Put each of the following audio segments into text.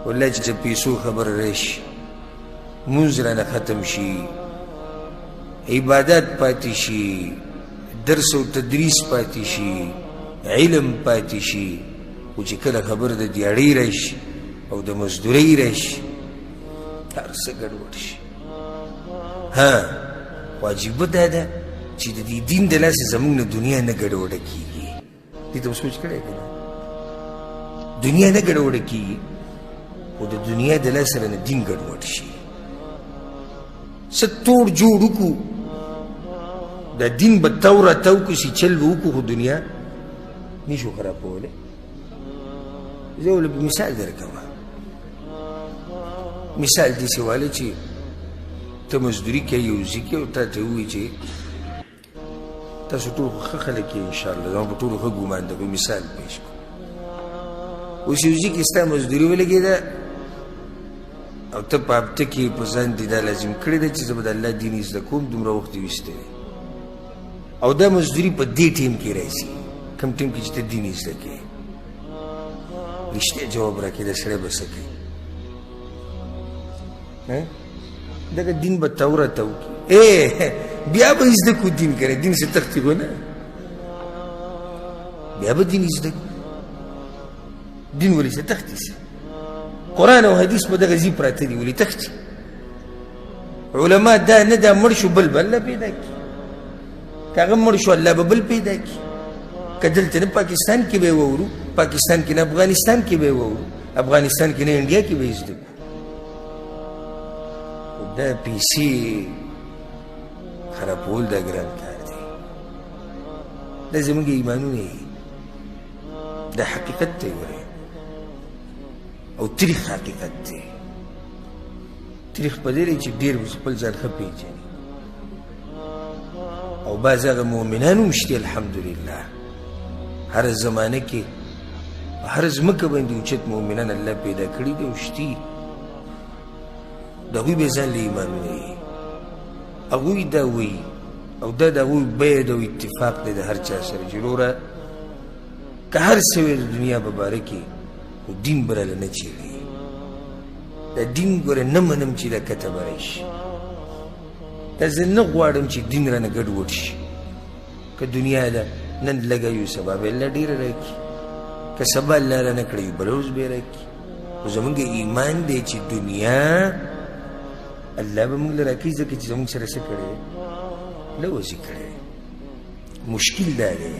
والله چې پیسو خبر راشي مونځ رانه ختم شي عبادت پاتې شي درس او تدریس پاتې شي علم پاتې شي او چې کله خبر د دیاړۍ راشي او د مزدورۍ راشي هر څه ګډوډ شي ها واجب دا ده چې د دې دین د لاسه زمونږ نه دنیا نه ګډوډه کېږي دې ته سوچ کړی که نه دنیا نه ګډوډه کېږي خو د دنیا د لاسه سره نه دین ګډوډ شي څه توړ جوړ وکړو دا دین به تو راتو کړو چې چل به وکړو خو دنیا نشو خرابولی زه ولې مثال درکوم مثال داسې والی چې ته مزدوري کوې یو ځای کې او تا ته ووایي چې تاسو ټول ښه خلک یې انشاءالله زما په ټولو ښه ګمان ده مثال پیش کړو اوس یو ځای کې ستا مزدوري ولګېده او ته په هفته کې په ځان دې دا لازم کړې ده چې زه به د الله دین زده کوم دومره وخت دې ویستی دی او دا مزدوري په دې ټیم کې راځي کوم ټیم کې چې ته دین زده کوې رښتیا جواب راکړې دا سړی به څه کوي دغه دین به تو راته وکړي بیا به زده کو دین کنه دین سے تختی کو نه بیا به دین زده کو دین ولې سے تختی سي قرآن او حدیث په دغه ځای پراته دي ولې تختی علما دا نه دا مړ شو بل بل پیدا کی کاغه مړ شو الله به بل پیدا کی کدلته نه پاکستان کې به وورو پاکستان کې نه افغانستان کې به وورو افغانستان کې نه انډیا کې به زده دا پیسې خرابول دا ګران کار دی دا زموږ ایمانونه دا حقیقت دی ورې او تریخ حقیقت دی تریخ په دې چې ډېر خپل ځان ښه پېژني او بعض هغه مؤمنان هم شته الحمدلله هر زمانه کې هر ځمکه باندې اوچت مؤمنان الله پیدا کړي دي او شته د هغوی به ځان له ایمانونه یي هغوی دا وایي او دا د هغوی بید او اتفاق دی د هر چا سره چې وروره که هر څه وي د دنیا په باره کې خو دین به راله نه چېړي دا دین ګوره نه منم چې دا کته به راشي دا زه نه غواړم چې دین رانه ګډوډ شي که دنیا ده نن لږه یو سبا به الله ډېره راکړي که سبا الله رانه کړی بله ورځ به یې راکړي خو زموږ ایمان دی چې دنیا الله به موږ له راکړي ځکه چې زموږ سره څه کړی دی لوظي کړی دی مشکل دا دی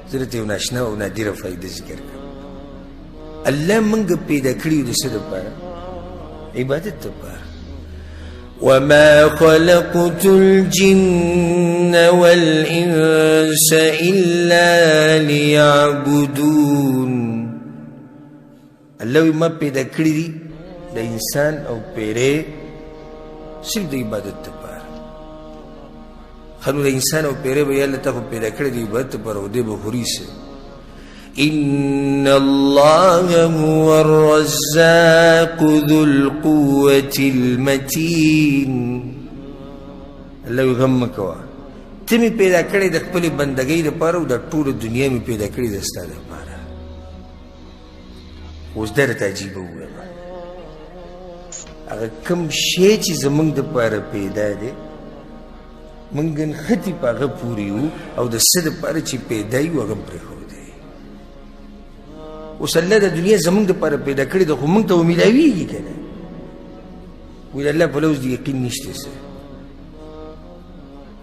زه درته یو ناشنا او نادره فایده ذکر کړم الله موږ پیدا کړي یو د څه دپاره عبادت دپاره وما خلقت الجن والإنس إلا ليعبدون الله ما پیدا کړی دي د انسان او پیرې صرف د عبادت دپاره خلو د انسان او پیرې به یې الله تا خو پیدا کړی د عبادت دپاره او دی به خوري څه إن الله هو الرزاق ذو القوة المتين الله غم کوا ته مې پیدا کړی د خپلې بندګۍ دپاره او د ټوله دنیا مې پیدا کړې د ستا دپاره اوس درته عجیبه ووایم هغه کوم شی چې زموږ دپاره پیدا دی موږ نښتې په هغه پورې یو او د څه دپاره چې پیدا یو هغه پرېښودی اوس الله د دنیا زموږ دپاره پیدا کړې ده خو موږ ته ومیلاویږي که نه وایي د الله په لوز د یقین نشته څه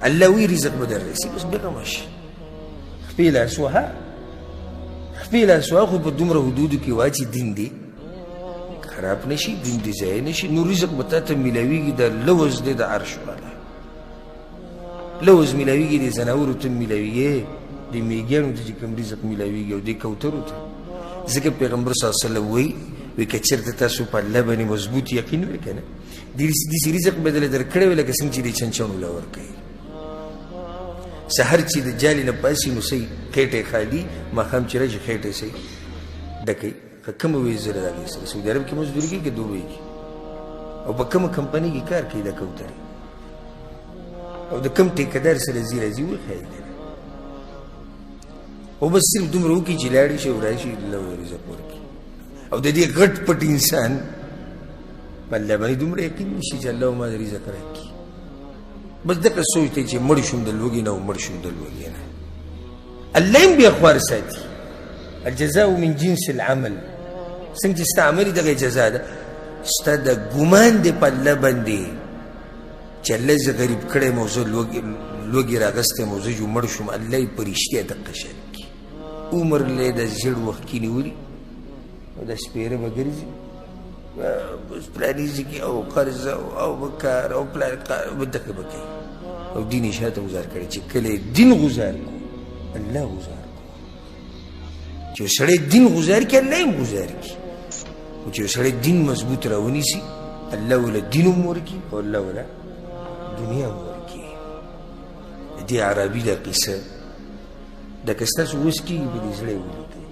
الله وایي رزق به در رسي بس بېغمه شي خپې لاس وهه خپې لاس وهه خو په دومره حدودو کې واچي دین دی خراب نشي دین دې ضایع نشي نو رزق به تا ته میلاویږي د لوز دی د عرش والا لوز میلاویږي د ځناورو ته میلاویږي د میږیانو ته چې کوم رزق میلاویږي او د کوترو ته ځکه پیغمبر صلی الله علیه وسلم وایي که چېرته تاسو په الله باندې مضبوط یقین وکړئ که نه داسې رزق به درله درکړی وي لکه څنګه چې د چنچڼو له ورکوي سحر چې د جالې نه پاسي نو صحیح خېټه خالي ماښام چې راشي خېټه صحیح ډکوي که کومه وایي زره د هغې سره سعودي عرب کې مزدوري کوي که دوبۍ کې او په کومه کمپنۍ کې کار کوي دا کوترې او د کوم ټیکهدار سره ځي راځي وښایي که نه او بس صرف دومره وکړي چې لاړې شي او راشي الله ورزق ورکړي او د دې غټ پټ انسان په الله باندې دومره یقین نشي چې الله ما رزق راکړي بس دغه سوچ دی چې مړ شوم د لوږې نه او مړ شوم د لوږې نه الله هم بیا خوار ساتي الجزاء من جنس العمل څنګه چې ستا عمل دغه جزا ده ستا د ګمان دی په الله باندې چې الله زه غریب کړی یم او زه لوږې راغستی یم او زه جو مړ شوم الله یې په رښتیا دغه شان کړي عمر له د ژېړ وخت کې نیولي او دا سپېره به ګرځي پلاني ځکې او قرض او کار او پلان دغه به کوي او دین یې شاته ګزار کړی چې کله یې دین ګزار کړو الله ګزار کړو چې سړی دین گزار کی الله هم گزار کی چې سړی دین مضبوط راونیسي الله ولا دین هم ورکي او الله ولا دنیا هم ورکي دې عربي دا قصه دا که ستاسو اوس کېږي په دې زړه یې ولیکئ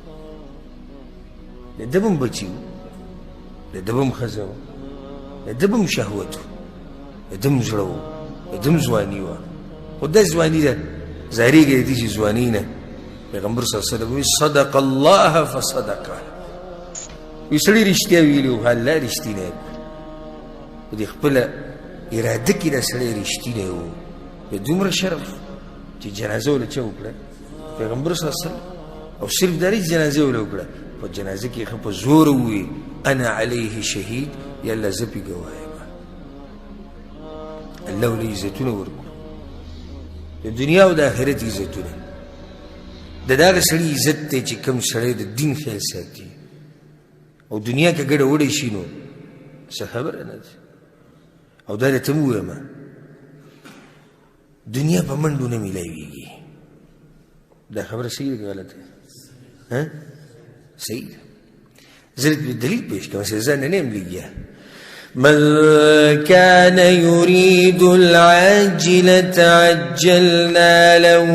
د ده به هم بچي و د ده به هم ښځه وه د ده به هم شهوت و د ده هم زړه و د ده هم ځواني وه خو دا ځواني ده ظاهرېږي د دې چې ځوانۍ نه پیغمبر صلی الله علیه وسلم صدق الله فصدقه وی سړي رښتیا ویلي وو الله رښتینی په دې خپله اراده کې دا سړی رښتینی وو د دومره شرف چې جنازه وله چا وکړه پیغمبر صلی الله علیه وسلم او صرف دا نه چې جنازه وله وکړه په جنازه کې ښه په زوره وویل انا علیه شهید یا الله زه پې ګواه یم الله وله عزتونه ورکړو د دنیا او د آخرت عزتونه د دغه سړي عزت دی چې کوم سړی د دین خیال ساتي او دنیا کې ګډه وډه شي نو څه خبره نه ده او دا درته م ووایم دنیا په منډو نه میلاویږي دا خبره صحیح ده که غلطه صحیح ده زه دلیل پیش کوم چې ځان نه یم لګیا من كان يريد العاجلة عجلنا له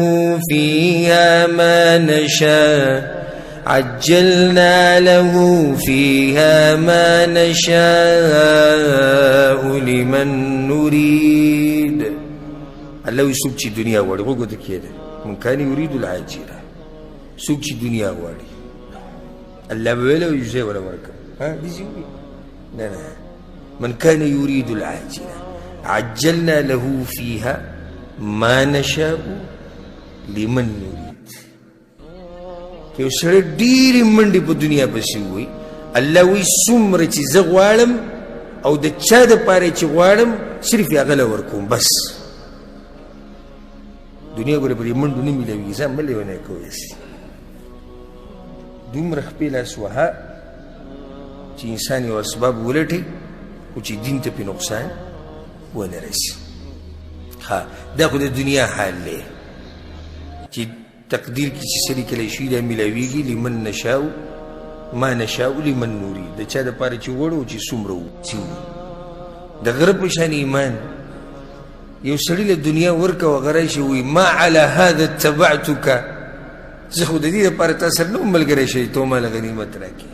فيها ما نشاء عجلنا له فيها ما نشاء لمن نريد الله يسوق شي دنيا وړي وګورئ کېده من كان يريد العاجلة سوق شي دنيا وړي الله ویله یوزه ولا ورکه دي زی نه نه من كان يريد العاجلة عجلنا له فيها ما نشاء لمن نريد که سړی ډېرې منډې په دنیا پسې ووایي الله وایي څومره چې زه غواړم او د چا دپاره چې غواړم صرف یې هغه له ورکوم بس دنیا ګوره په دې منډو نه میلاوېږي ځان مه لیونی کوی دومره خپې لاس وهه چې انسان یو اسباب ولټي خو چې دین ته پې نقصان ونه رسي دا خو د دنیا حال دی چې تقدیر کې چې سړي کلی شي دا میلاویږي لمن نشاء ما نشاء لمن نريد د چا دپاره چې وړو چې څومره چې د غره په شان ایمان یو سړي له دنیا ورکه وغه شي وایي ما على هذا اتبعتک زه خو د دې دپاره تا سره نه وم ملګری شوی تو ماله غنیمت راکړې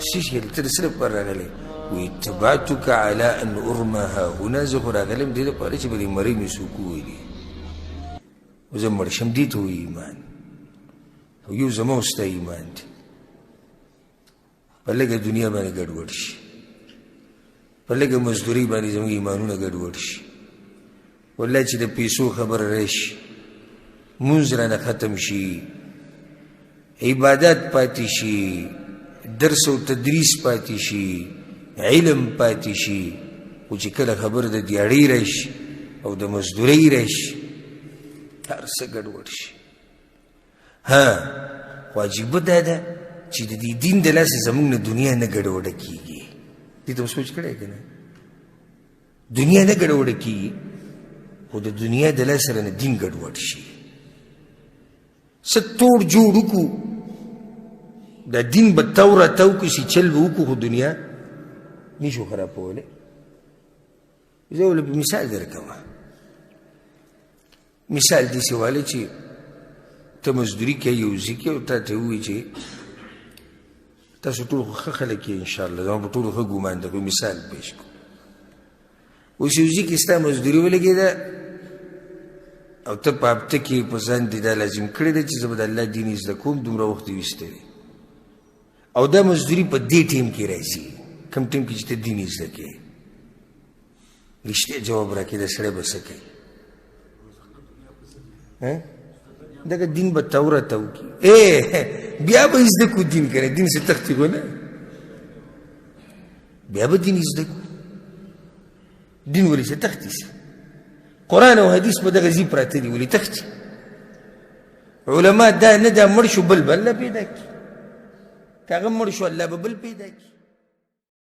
څه شي ته د څه دپاره راغلی وایي اتبعتک على ان ارمى هاهنا زه خو راغلی یم دې دپاره چې به دې مرۍ مې څوک وویلي زه مړ شم دې ته وایي ایمان او یو زما او ستا ایمان دی په لږه دنیا باندې ګډوډ شي په لږه مزدورۍ باندې زموږ ایمانونه ګډوډ شي والله چې د پیسو خبره راشي مونځ رانه ختم شي عبادت پاتې شي درس او تدریس پاتې شي علم پاتې شي خو چې کله خبره د دیاړۍ راشي او د مزدورۍ راشي هر څه ګډوډ شي خو عجیبه دا ده چې د دې دین د لاسه زموږ نه دنیا نه ګډوډه کېږي دې ته سوچ کړی که نه دنیا نه ګډوډه کېږي خو د دنیا د لاسه سره نه دین ګډوډ شي څه توړ جوړ وکړو دا دین به تو راتو کړو چې چل به وکړو خو دنیا نشو خرابولی زه ولې په مثال درکوم مثال داسې والی چې ته مزدوري کوې یو ځای کې او تا ته ووایي چې تاسو ټول خو ښه خلک یې انشاءالله زما په ټولو ښه ګمان ده خو مثال پیش کړو اوس یو ځای کې ستا مزدوري ولګېده او ته په هفته کې په ځان دې دا لازم کړی دی چې زه به د الله دین زده کوم دومره وخت یې ویستی دی او دا مزدوري په دې ټیم کې راځي کم ټیم کې چې ته دین زده کوې رښتیا جواب راکړې دا سړی به څه کوي دغه دین به تورته وکړي بیا به زده کو دین کنه دین سے تختی کو نه بیا به دین زده کو دین ولې سے تختی سي قرآن او حدیث په دغه ځای پراته دي ولې تختی علما دا نه دا مړ شو بل پیدا کړي که هغه مړ شو الله به بل پیدا کړي